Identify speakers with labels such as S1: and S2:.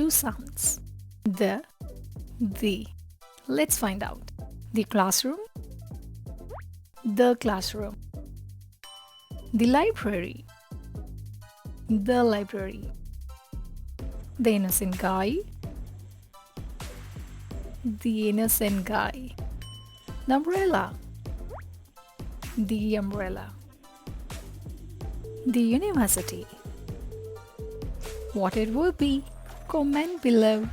S1: two sounds, the. Let's find out. The classroom, the classroom. The library, the library. The innocent guy, the innocent guy. The umbrella, the umbrella. The university. What it will be? Comment below.